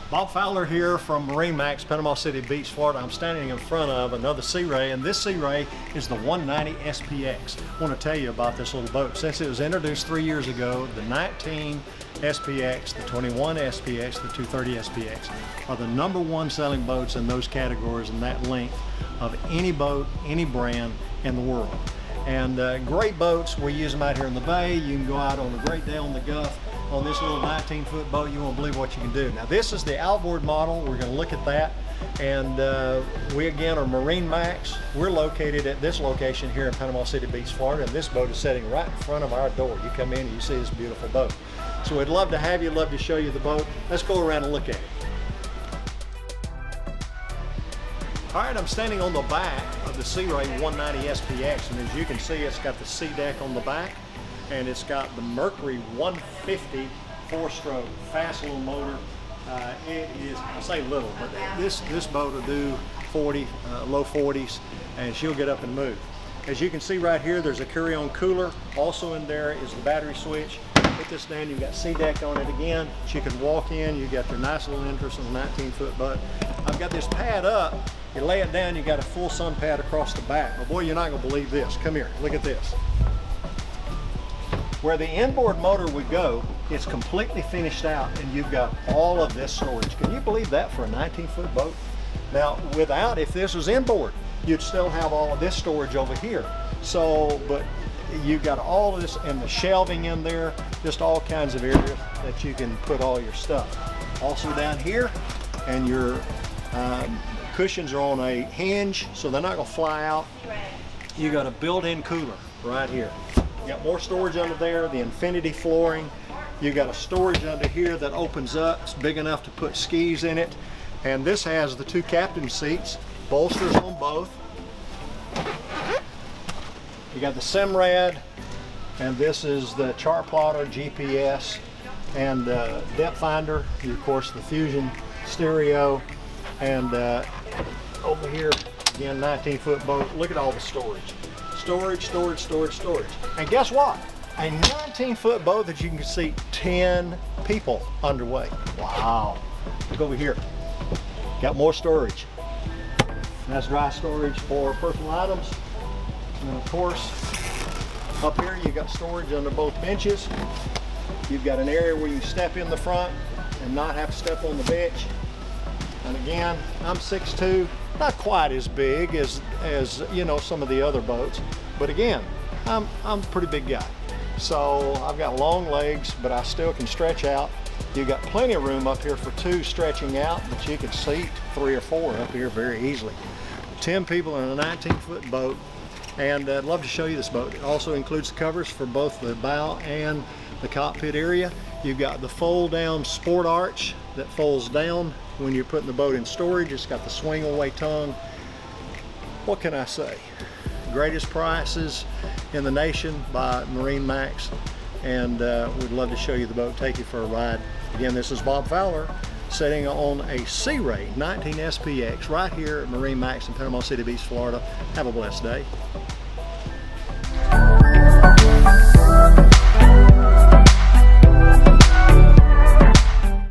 Bob Fowler here from MarineMax, Panama City Beach, Florida. I'm standing in front of another Sea Ray, and this Sea Ray is the 190 SPX. I want to tell you about this little boat. Since it was introduced 3 years ago, the 19 SPX, the 21 SPX, the 230 SPX are the #1 selling boats in those categories and that length of any boat, any brand in the world. And great boats. We use them out here in the bay. You can go out on a great day on the Gulf on this little 19-foot boat. You won't believe what you can do. Now this is the Outboard model. We're going to look at that. And we again are MarineMax. We're located at this location here in Panama City Beach, Florida, and this boat is sitting right in front of our door. You come in and you see this beautiful boat. So we'd love to have you, love to show you the boat. Let's go around and look at it. All right, I'm standing on the back of the Sea Ray 190 SPX, and as you can see, it's got the sea deck on the back, and it's got the Mercury 150 4-stroke fast little motor. It is, I say little, but this boat will do 40, low 40s, and she'll get up and move. As you can see right here, there's a carry-on cooler. Also in there is the battery switch. Put this down, you've got sea deck on it again. She can walk in, you got your nice little entrance on the 19-foot boat. I've got this pad up. You lay it down, you got a full sun pad across the back. But boy, you're not gonna believe this. Come here, look at this. Where the inboard motor would go, it's completely finished out, and you've got all of this storage. Can you believe that for a 19-foot boat? Now, if this was inboard, you'd still have all of this storage over here. So, but you've got all of this and the shelving in there, just all kinds of areas that you can put all your stuff. Also down here, and your cushions are on a hinge, so they're not gonna fly out. You got a built-in cooler right here. You got more storage under there, the infinity flooring. You got a storage under here that opens up. It's big enough to put skis in it. And this has the 2 captain seats, bolsters on both. You got the SIMRAD, and this is the chart plotter, GPS, and depth finder. Of course, the Fusion stereo, and over here again, 19-foot boat. Look at all the storage. Storage. And guess what? A 19-foot boat that you can seat 10 people underway. Wow. Look over here. Got more storage. And that's dry storage for personal items. And of course, up here you got storage under both benches. You've got an area where you step in the front and not have to step on the bench. And again, I'm 6'2", not quite as big as you know, some of the other boats, but again, I'm a pretty big guy. So I've got long legs, but I still can stretch out. You've got plenty of room up here for 2 stretching out, but you can seat 3 or 4 up here very easily. 10 people in a 19-foot boat, and I'd love to show you this boat. It also includes the covers for both the bow and the cockpit area. You've got the fold-down sport arch that folds down when you're putting the boat in storage. It's got the swing-away tongue. What can I say? Greatest prices in the nation by MarineMax, and we'd love to show you the boat, take you for a ride. Again, this is Bob Fowler sitting on a Sea Ray 19 SPX right here at MarineMax in Panama City Beach, Florida. Have a blessed day.